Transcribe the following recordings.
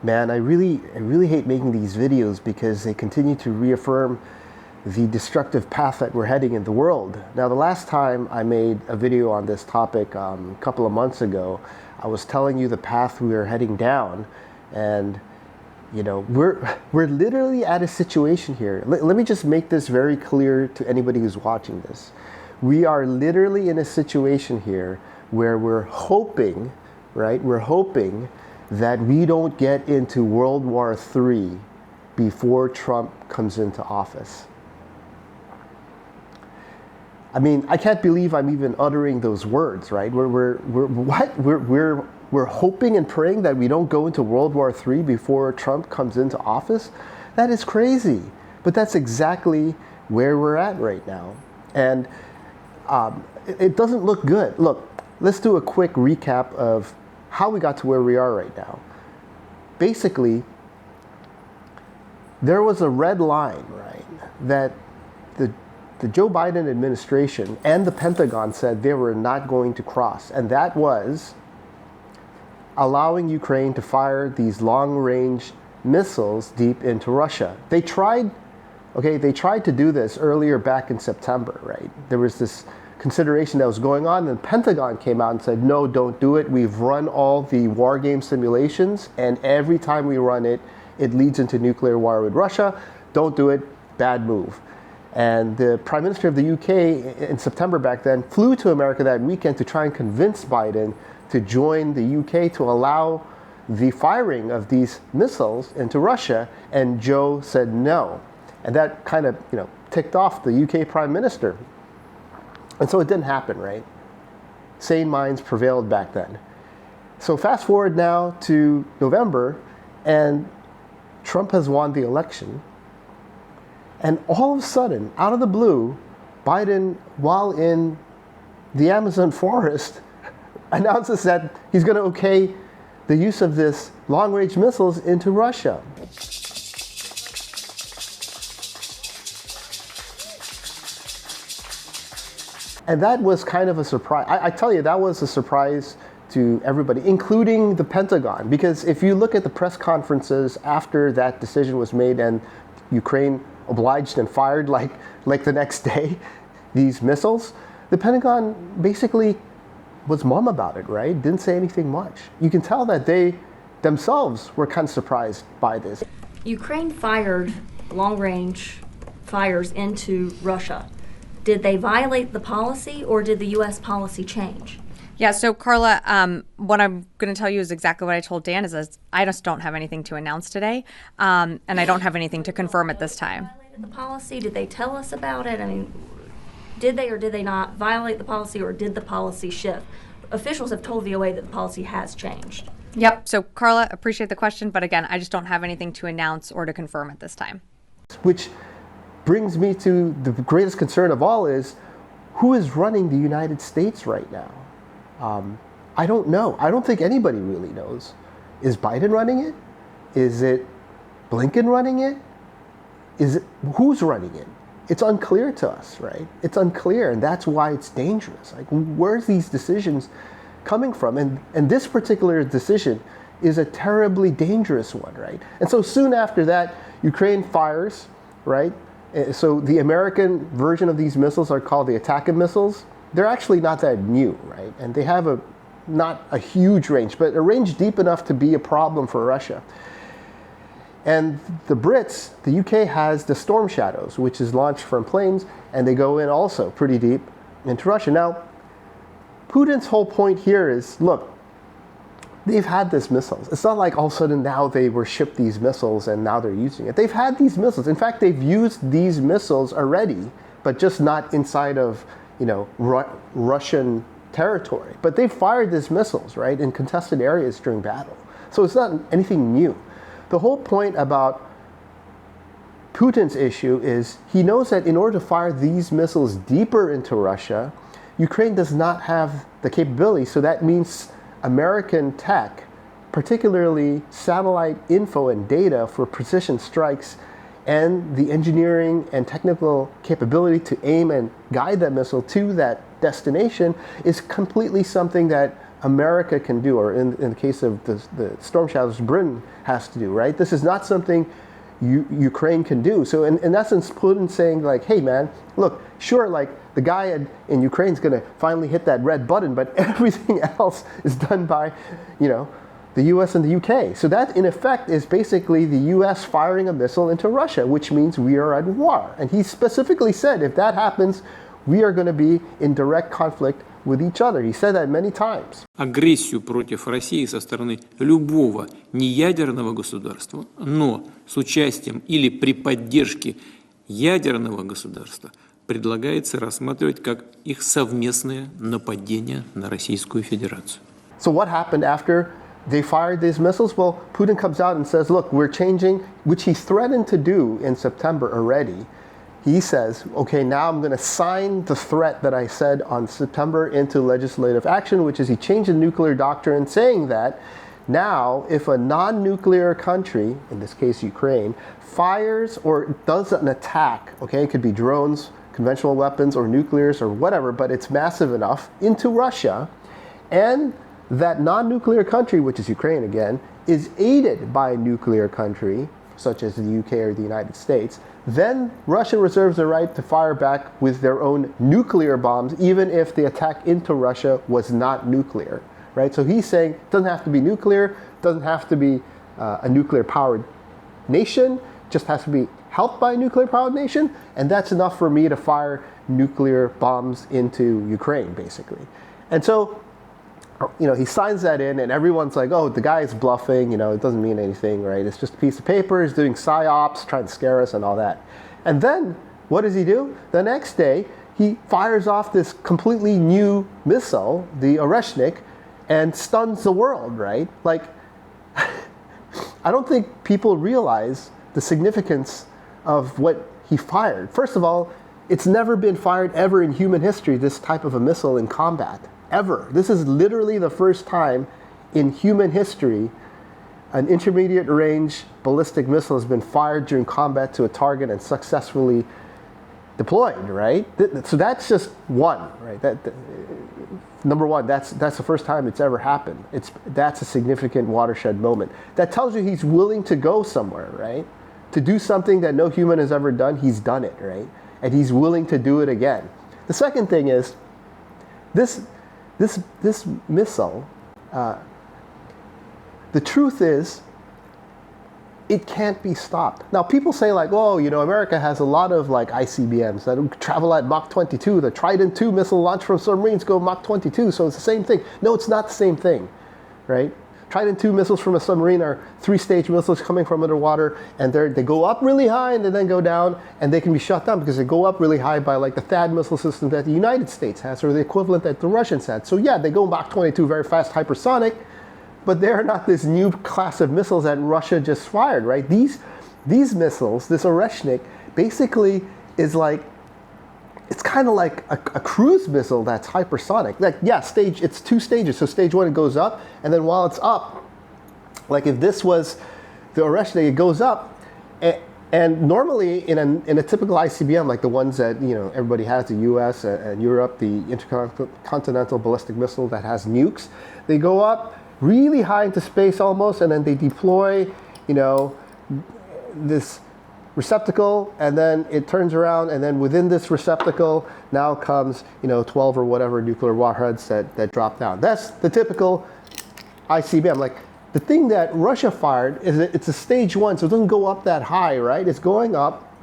Man, I really hate making these videos because they continue to reaffirm the destructive path that we're heading in the world. Now, the last time I made a video on this topic a couple of months ago, I was telling you the path we are heading down, and you know, we're literally at a situation here. Let me just make this very clear to anybody who's watching this. We are literally in a situation here where we're hoping, right? We're hoping that we don't get into World War III before Trump comes into office. I mean, I can't believe I'm even uttering those words, right? We're hoping and praying that we don't go into World War III before Trump comes into office? That is crazy. But that's exactly where we're at right now. And it doesn't look good. Look, let's do a quick recap of how we got to where we are right now. Basically, there was a red line, right, that the Joe Biden administration and the Pentagon said they were not going to cross, and that was allowing Ukraine to fire these long-range missiles deep into Russia. They tried to do this earlier back in September, right? There was this consideration that was going on, and the Pentagon came out and said, no, don't do it. We've run all the war game simulations, and every time we run it, it leads into nuclear war with Russia. Don't do it, bad move. And the Prime Minister of the UK in September back then flew to America that weekend to try and convince Biden to join the UK to allow the firing of these missiles into Russia, and Joe said no. And that kind of, ticked off the UK Prime Minister. And so it didn't happen, right? Sane minds prevailed back then. So fast forward now to November, and Trump has won the election. And all of a sudden, out of the blue, Biden, while in the Amazon forest, announces that he's going to okay the use of this long-range missiles into Russia. And that was kind of a surprise. I tell you, that was a surprise to everybody, including the Pentagon. Because if you look at the press conferences after that decision was made and Ukraine obliged and fired like the next day these missiles, the Pentagon basically was mum about it, right? Didn't say anything much. You can tell that they themselves were kind of surprised by this. Ukraine fired long-range fires into Russia. Did they violate the policy, or did the U.S. policy change? Yeah, so Carla, what I'm going to tell you is exactly what I told Dan, is I just don't have anything to announce today, and I don't have anything to confirm at this time. The policy, did they tell us about it? I mean, did they or did they not violate the policy, or did the policy shift? Officials have told VOA that the policy has changed. Yep, so Carla, appreciate the question, but again, I just don't have anything to announce or to confirm at this time. Which brings me to the greatest concern of all is, who is running the United States right now? I don't know. I don't think anybody really knows. Is Biden running it? Is it Blinken running it? Who's running it? It's unclear to us, right? It's unclear, and that's why it's dangerous. Like, where's these decisions coming from? And this particular decision is a terribly dangerous one, right? And so soon after that, Ukraine fires, right? So the American version of these missiles are called the ATACMS missiles. They're actually not that new, right? And they have not a huge range, but a range deep enough to be a problem for Russia. And the Brits, the UK has the Storm Shadows, which is launched from planes, and they go in also pretty deep into Russia. Now, Putin's whole point here is, look, they've had these missiles. It's not like all of a sudden now they were shipped these missiles and now they're using it. They've had these missiles. In fact, they've used these missiles already, but just not inside of, Russian territory. But they've fired these missiles, right, in contested areas during battle. So it's not anything new. The whole point about Putin's issue is he knows that in order to fire these missiles deeper into Russia, Ukraine does not have the capability. So that means American tech, particularly satellite info and data for precision strikes, and the engineering and technical capability to aim and guide that missile to that destination, is completely something that America can do, or in the case of the storm shadow's Britain has to do, right? This is not something Ukraine can do. So in essence, Putin's saying like, hey man, look, sure, like the guy in Ukraine is going to finally hit that red button, but everything else is done by, the US and the UK. So that in effect is basically the US firing a missile into Russia, which means we are at war. And he specifically said if that happens, we are going to be in direct conflict with each other. He said that many times. Агрессию против России со стороны любого неядерного государства, но с участием или при поддержке ядерного государства предлагается рассматривать как их совместное нападение на Российскую Федерацию. So what happened after they fired these missiles? Well, Putin comes out and says, look, we're changing, which he threatened to do in September already. He says, okay, now I'm going to sign the threat that I said on September into legislative action, which is he changed the nuclear doctrine, saying that now if a non-nuclear country, in this case Ukraine, fires or does an attack, okay, it could be drones, conventional weapons, or nuclears or whatever, but it's massive enough, into Russia, and that non-nuclear country, which is Ukraine again, is aided by a nuclear country, such as the UK or the United States, then Russia reserves the right to fire back with their own nuclear bombs, even if the attack into Russia was not nuclear, right? So he's saying it doesn't have to be nuclear, doesn't have to be a nuclear-powered nation, just has to be helped by a nuclear-powered nation, and that's enough for me to fire nuclear bombs into Ukraine, basically. And so, he signs that in, and everyone's like, oh, the guy's bluffing, it doesn't mean anything, right? It's just a piece of paper, he's doing psyops, trying to scare us and all that. And then, what does he do? The next day, he fires off this completely new missile, the Oreshnik, and stuns the world, right? Like, I don't think people realize the significance of what he fired. First of all, it's never been fired ever in human history, this type of a missile in combat. Ever. This is literally the first time in human history an intermediate range ballistic missile has been fired during combat to a target and successfully deployed, right? So that's just one, right? Number one, that's the first time it's ever happened. That's a significant watershed moment. That tells you he's willing to go somewhere, right? To do something that no human has ever done, he's done it, right? And he's willing to do it again. The second thing is, this missile, the truth is, it can't be stopped. Now, people say like, oh, America has a lot of like ICBMs that travel at Mach 22. The Trident II missile launched from submarines go Mach 22, so it's the same thing. No, it's not the same thing, right? Trident II missiles from a submarine are 3-stage missiles coming from underwater, and they go up really high and they then go down, and they can be shut down because they go up really high by like the THAAD missile system that the United States has, or the equivalent that the Russians had. So yeah, they go Mach 22 very fast, hypersonic, but they're not this new class of missiles that Russia just fired, right? These missiles, this Oreshnik, basically is like, it's kind of like a cruise missile that's hypersonic. Like, yeah, it's 2 stages. So stage 1, it goes up, and then while it's up, like if this was the Oreshnik, it goes up, and normally in a typical ICBM, like the ones that everybody has, the U.S. and Europe, the intercontinental ballistic missile that has nukes, they go up really high into space almost, and then they deploy, this receptacle, and then it turns around, and then within this receptacle now comes 12 or whatever nuclear warheads that drop down. That's the typical ICBM. Like the thing that Russia fired is it's a stage 1, so it doesn't go up that high, right? It's going up,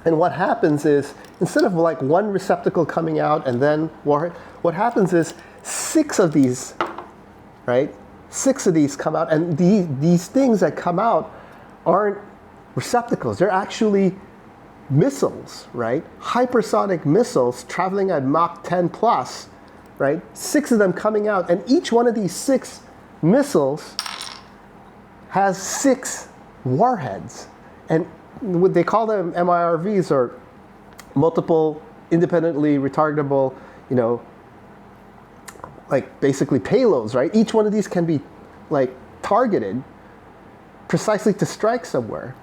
and what happens is instead of like one receptacle coming out and then warhead, what happens is 6 of these, right? 6 of these come out, and these things that come out aren't receptacles. They're actually missiles, right? Hypersonic missiles traveling at Mach 10 plus, right? 6 of them coming out, and each one of these 6 missiles has 6 warheads. And what they call them MIRVs, or multiple independently retardable, like basically payloads, right? Each one of these can be like targeted precisely to strike somewhere.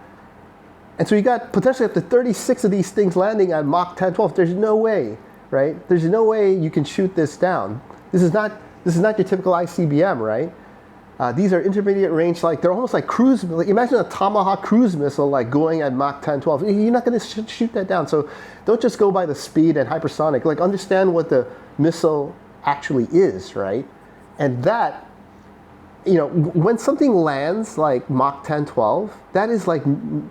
And so you got potentially up to 36 of these things landing at Mach 10, 12. There's no way, right? There's no way you can shoot this down. This This is not your typical ICBM, right? These are intermediate range, like they're almost like cruise. Like, imagine a Tomahawk cruise missile like going at Mach 10, 12. You're not going to shoot that down. So don't just go by the speed and hypersonic. Like understand what the missile actually is, right? And that, when something lands like Mach 10, 12, that is like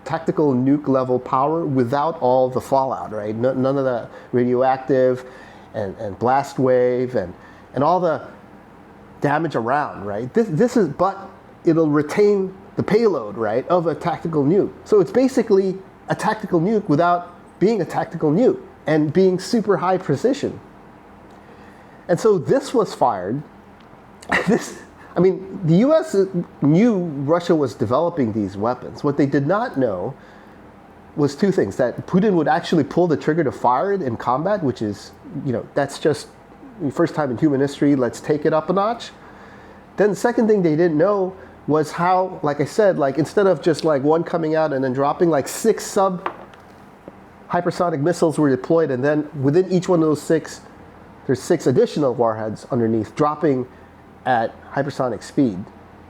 tactical nuke level power without all the fallout, right? None of the radioactive and blast wave and all the damage around, right? This is, but it'll retain the payload, right, of a tactical nuke. So it's basically a tactical nuke without being a tactical nuke and being super high precision. And so this was fired. The US knew Russia was developing these weapons. What they did not know was two things: that Putin would actually pull the trigger to fire it in combat, which is, that's just first time in human history, let's take it up a notch. Then the second thing they didn't know was how, like I said, like instead of just like one coming out and then dropping, like 6 sub-hypersonic missiles were deployed, and then within each one of those 6, there's 6 additional warheads underneath, dropping at hypersonic speed.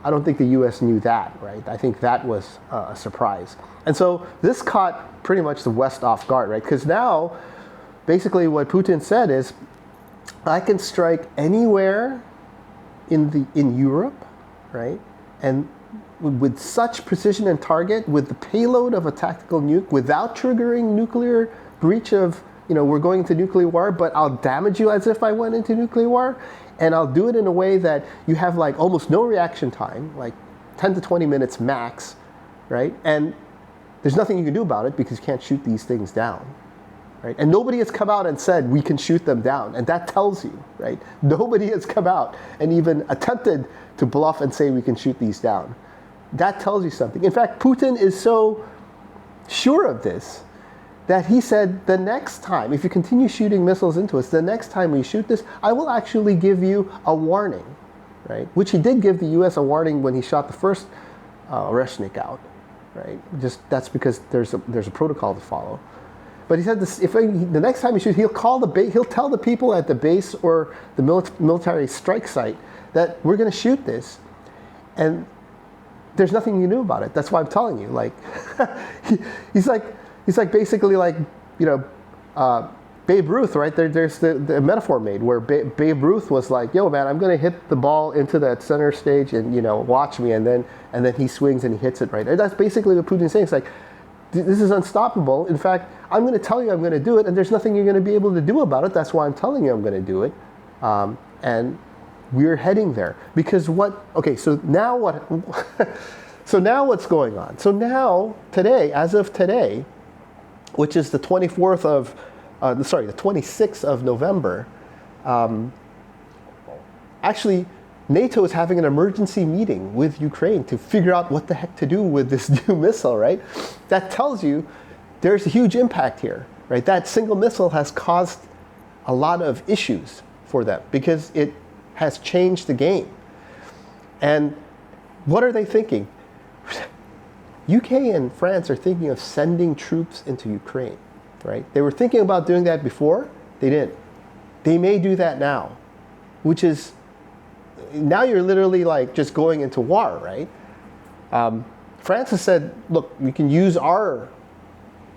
I don't think the US knew that, right? I think that was a surprise. And so this caught pretty much the West off guard, right? Because now, basically what Putin said is, I can strike anywhere in Europe, right? And with such precision and target, with the payload of a tactical nuke, without triggering nuclear breach of, we're going into nuclear war, but I'll damage you as if I went into nuclear war. And I'll do it in a way that you have like almost no reaction time, like 10 to 20 minutes max, right? And there's nothing you can do about it because you can't shoot these things down. Right? And nobody has come out and said we can shoot them down, and that tells you, right? Nobody has come out and even attempted to bluff and say we can shoot these down. That tells you something. In fact, Putin is so sure of this that he said, the next time, if you continue shooting missiles into us, the next time we shoot this, I will actually give you a warning, right? Which he did give the US a warning when he shot the first Oreshnik out, right? Just that's because there's a protocol to follow. But he said this, the next time he shoots, he'll tell the people at the base or the military strike site that we're going to shoot this, and there's nothing you can do about it. That's why I'm telling you. Like, he's like basically like Babe Ruth, right? There's the metaphor made where Babe Ruth was like, "Yo, man, I'm going to hit the ball into that center stage, and watch me," and then he swings and he hits it right. And that's basically what Putin's saying. It's like, this is unstoppable. In fact, I'm going to tell you I'm going to do it, and there's nothing you're going to be able to do about it. That's why I'm telling you I'm going to do it. And we're heading there. Because so now what? So now what's going on? So now, today, as of today, which is the 26th of November, actually, NATO is having an emergency meeting with Ukraine to figure out what the heck to do with this new missile, right? That tells you there's a huge impact here, right? That single missile has caused a lot of issues for them because it has changed the game. And what are they thinking? UK and France are thinking of sending troops into Ukraine, right? They were thinking about doing that before. They didn't. They may do that now, which is, now you're literally like just going into war, right? France has said, look, we can use our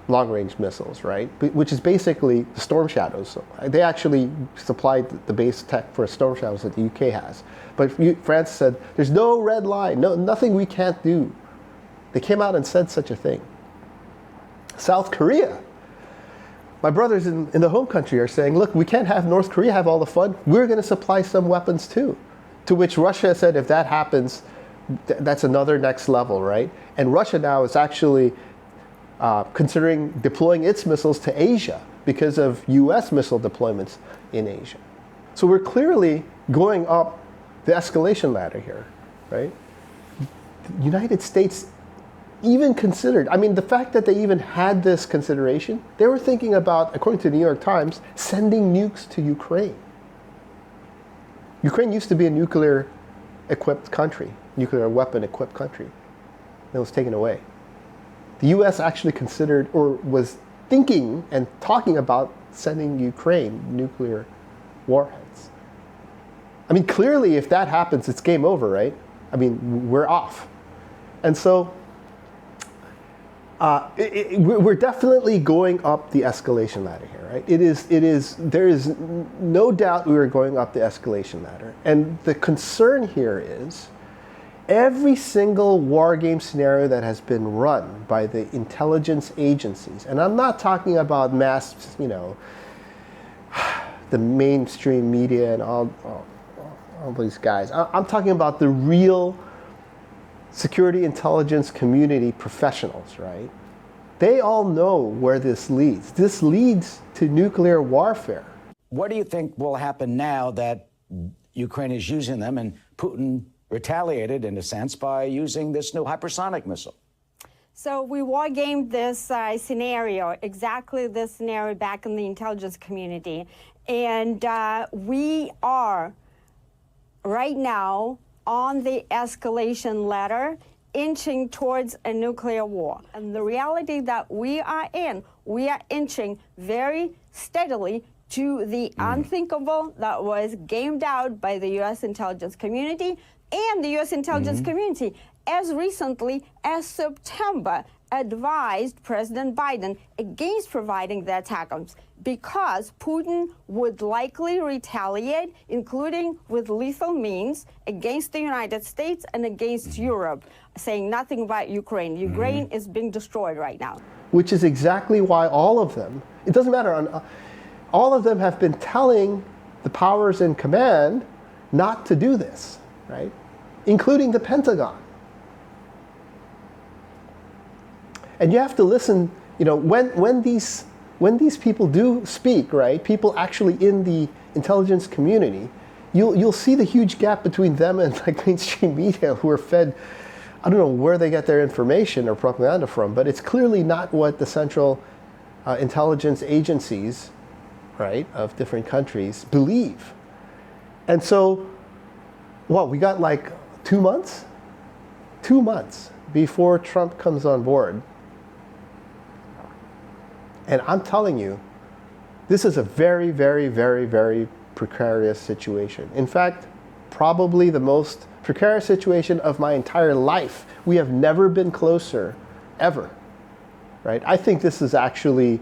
long-range missiles, right? Which is basically the Storm Shadows. So they actually supplied the base tech for Storm Shadows that the UK has. But France said, there's no red line, nothing we can't do. They came out and said such a thing. South Korea, my brothers in the home country are saying, look, we can't have North Korea have all the fun. We're going to supply some weapons too. To which Russia said, if that happens, that's another next level, right? And Russia now is actually considering deploying its missiles to Asia because of US missile deployments in Asia. So we're clearly going up the escalation ladder here, right? The United States even considered, the fact that they even had this consideration, they were thinking about, according to the New York Times, sending nukes to Ukraine. Ukraine used to be a nuclear-equipped country, nuclear weapon-equipped country. It was taken away. The US actually considered, or was thinking and talking about sending Ukraine nuclear warheads. I mean, clearly, if that happens, it's game over, right? I mean, we're off. And so we're definitely going up the escalation ladder here, right? There is no doubt we are going up the escalation ladder. And the concern here is every single war game scenario that has been run by the intelligence agencies, and I'm not talking about mass, the mainstream media and all these guys. I'm talking about the real security intelligence community professionals, right? They all know where this leads. This leads to nuclear warfare. What do you think will happen now that Ukraine is using them and Putin retaliated, in a sense, by using this new hypersonic missile? So we war gamed this scenario, exactly this scenario back in the intelligence community. And we are right now on the escalation ladder, inching towards a nuclear war. And the reality that we are inching very steadily to the unthinkable that was gamed out by the U.S. intelligence community and the U.S. intelligence community as recently as September advised President Biden against providing the ATACMS because Putin would likely retaliate, including with lethal means, against the United States and against Europe, saying nothing about Ukraine. Ukraine is being destroyed right now. Which is exactly why all of them, it doesn't matter, all of them have been telling the powers in command not to do this, right? Including the Pentagon. And you have to listen, when these people do speak, right, people actually in the intelligence community, you'll see the huge gap between them and like mainstream media who are fed, I don't know where they get their information or propaganda from, but it's clearly not what the central intelligence agencies, right, of different countries believe. And so, we got like 2 months? 2 months before Trump comes on board. And I'm telling you, this is a very, very, very, very precarious situation. In fact, probably the most precarious situation of my entire life. We have never been closer, ever, right? I think this is actually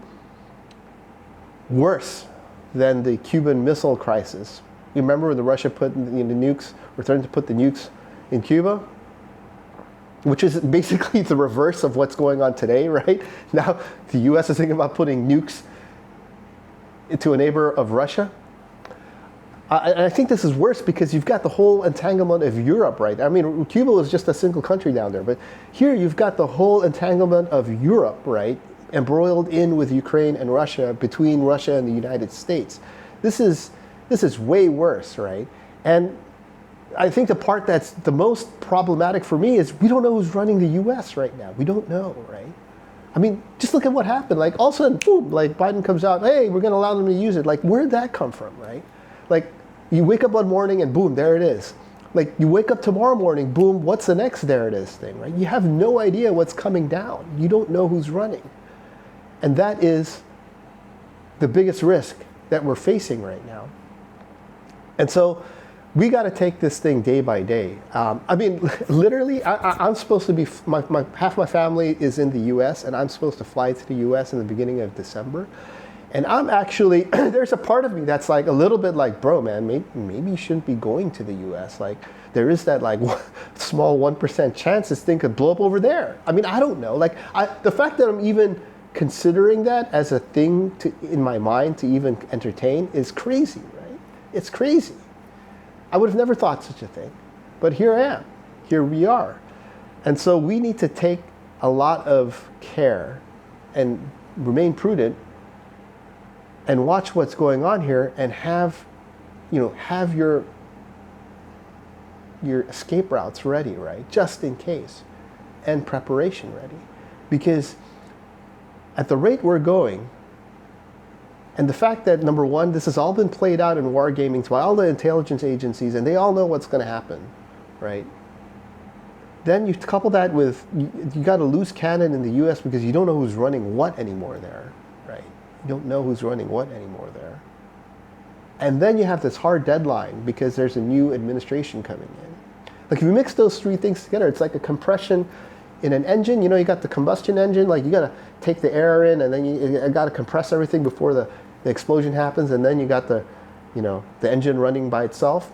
worse than the Cuban Missile Crisis. You remember when Russia put the nukes, were threatening to put the nukes in Cuba? Which is basically the reverse of what's going on today, right? Now the US is thinking about putting nukes into a neighbor of Russia. I think this is worse because you've got the whole entanglement of Europe, right? I mean, Cuba was just a single country down there, but here you've got the whole entanglement of Europe, right? Embroiled in with Ukraine and Russia, between Russia and the United States. This is way worse, right? And I think the part that's the most problematic for me is we don't know who's running the US right now. We don't know, right? I mean, just look at what happened. Like, all of a sudden, boom, like Biden comes out, hey, we're going to allow them to use it. Like, where did that come from, right? Like, you wake up one morning and boom, there it is. Like, you wake up tomorrow morning, boom, what's the next there it is thing, right? You have no idea what's coming down. You don't know who's running. And that is the biggest risk that we're facing right now. And so we got to take this thing day by day. I mean, literally, I'm supposed to be, half my family is in the US, and I'm supposed to fly to the US in the beginning of December. And I'm actually, there's a part of me that's like a little bit like, bro, man, maybe you shouldn't be going to the US. Like, there is that like small 1% chance this thing could blow up over there. I mean, I don't know. Like, the fact that I'm even considering that as a thing in my mind to even entertain is crazy, right? It's crazy. I would have never thought such a thing. But here I am. Here we are. And so we need to take a lot of care and remain prudent and watch what's going on here and have your escape routes ready, right? Just in case. And preparation ready. Because at the rate we're going, and the fact that, number one, this has all been played out in wargaming by all the intelligence agencies, and they all know what's going to happen, right? Then you couple that with, you got a loose cannon in the US because you don't know who's running what anymore there, right? You don't know who's running what anymore there. And then you have this hard deadline because there's a new administration coming in. Like if you mix those three things together, it's like a compression in an engine. You know, you got the combustion engine, like you got to take the air in, and then you got to compress everything before the explosion happens, and then you got the, you know, the engine running by itself.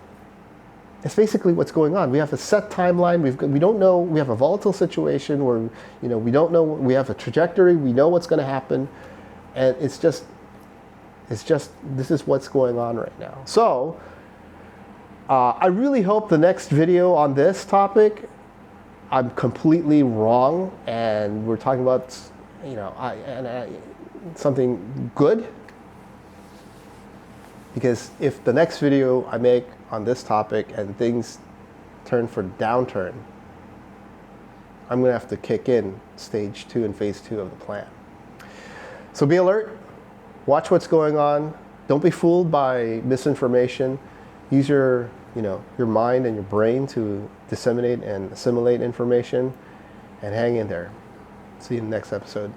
It's basically what's going on. We have a set timeline. We don't know. We have a volatile situation where, you know, we don't know. We have a trajectory. We know what's going to happen, and it's just this is what's going on right now. So I really hope the next video on this topic, I'm completely wrong, and we're talking about, you know, something good. Because if the next video I make on this topic and things turn for downturn, I'm going to have to kick in stage 2 and phase 2 of the plan. So be alert. Watch what's going on. Don't be fooled by misinformation. Use your mind and your brain to disseminate and assimilate information, and hang in there. See you in the next episode.